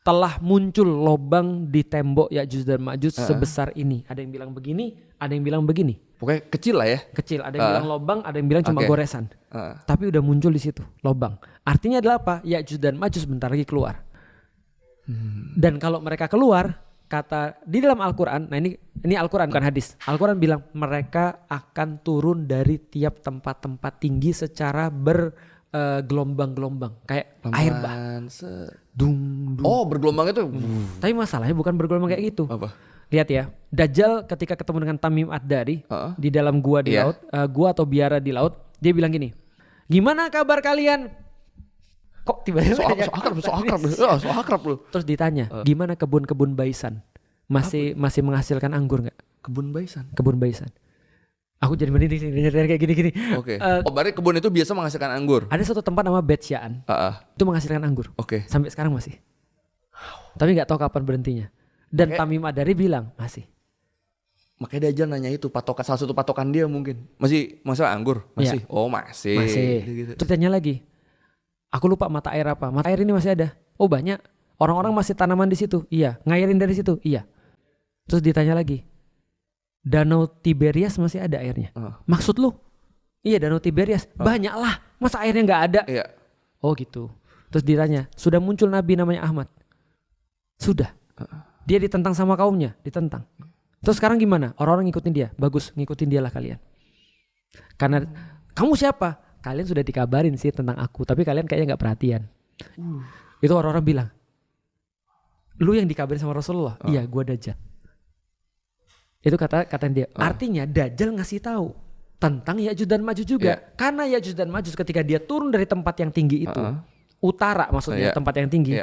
telah muncul lobang di tembok Ya'juj dan Ma'juj sebesar ini. Ada yang bilang begini, ada yang bilang begini. Pokoknya kecil lah ya. Kecil, ada yang bilang lobang, ada yang bilang cuma goresan. Tapi udah muncul di situ lobang. Artinya adalah apa? Ya'juj dan Ma'juj bentar lagi keluar. Dan kalau mereka keluar, kata di dalam Al-Quran, nah ini Al-Quran bukan hadis. Al-Quran bilang mereka akan turun dari tiap tempat-tempat tinggi secara bergelombang-gelombang kayak air bah. Dung. Oh, bergelombang itu. Tapi masalahnya bukan bergelombang kayak gitu. Apa? Lihat ya, Dajjal ketika ketemu dengan Tamim Ad-Dari di dalam gua di laut, gua atau biara di laut, dia bilang gini, gimana kabar kalian? Kok tiba-tiba so akrab loh. Terus ditanya, gimana kebun-kebun Baisan? Masih menghasilkan anggur nggak? Kebun Baisan. Aku jadi merinding sih kayak gini-gini. Oke. Berarti kebun itu biasa menghasilkan anggur. Ada satu tempat nama Bet Sya'an. Itu menghasilkan anggur. Oke. Sampai sekarang masih. Tapi nggak tahu kapan berhentinya. Dan Tamim Ad-Dari bilang masih. Makanya Dajjal nanya itu salah satu patokan dia mungkin. Masih masalah anggur? Masih. Ya. Oh, masih. Gitu. Terus tanya lagi. Aku lupa mata air apa. Mata air ini masih ada. Oh, banyak. Orang-orang masih tanaman di situ. Iya. Ngairin dari situ. Iya. Terus ditanya lagi. Danau Tiberias masih ada airnya. Maksud lu? Iya, Danau Tiberias. Banyak lah. Masa airnya nggak ada? Iya. Oh gitu. Terus ditanya, sudah muncul nabi namanya Ahmad? Sudah. Dia ditentang sama kaumnya, ditentang. Terus sekarang gimana? Orang-orang ngikutin dia. Bagus, ngikutin dia lah kalian. Karena kamu siapa? Kalian sudah dikabarin sih tentang aku, tapi kalian kayaknya nggak perhatian. Itu orang-orang bilang, lu yang dikabarin sama Rasulullah? Iya, gua Dajjal. Itu kata dia. Artinya Dajjal ngasih tahu tentang Ya'juj dan Ma'juj juga. Karena Ya'juj dan Ma'juj ketika dia turun dari tempat yang tinggi itu, utara maksudnya tempat yang tinggi,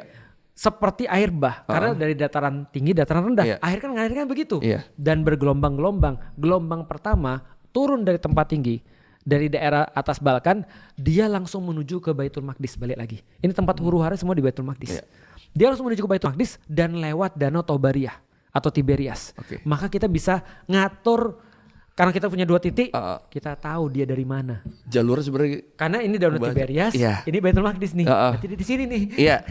seperti air bah. Karena dari dataran tinggi, dataran rendah, air kan mengalirkan begitu. Dan bergelombang-gelombang. Gelombang pertama turun dari tempat tinggi, dari daerah atas Balkan, dia langsung menuju ke Baitul Maqdis, balik lagi. Ini tempat huru-hara semua di Baitul Maqdis. Dia langsung menuju ke Baitul Maqdis dan lewat Danau Tobariyah atau Tiberias. Maka kita bisa ngatur, karena kita punya 2 titik, kita tahu dia dari mana. Jalur sebenarnya. Karena ini Danau Tiberias, ini Baitul Maqdis nih. Berarti dia di sini nih. Iya.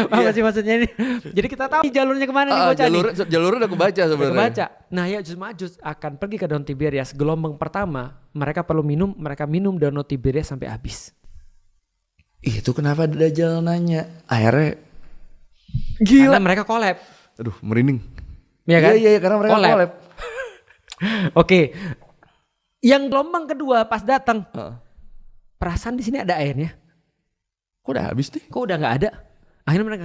Apa sih maksudnya ini? Jadi kita tahu jalurnya kemana nih bocah nih. Jalurnya udah kebaca sebenarnya. Kebaca. Nah, Ya'juj Ma'juj akan pergi ke Danau Tiberias. Gelombang pertama, mereka perlu minum, mereka minum Danau Tiberias sampai habis. Itu kenapa Dajjal nanya? Akhirnya gila. Karena mereka collab. Aduh, merinding. Iya kan? Iya, karena mereka collab. Oke. Yang gelombang kedua pas datang. Perasaan di sini ada airnya. Kok udah habis nih? Kok udah nggak ada? Akhirnya mereka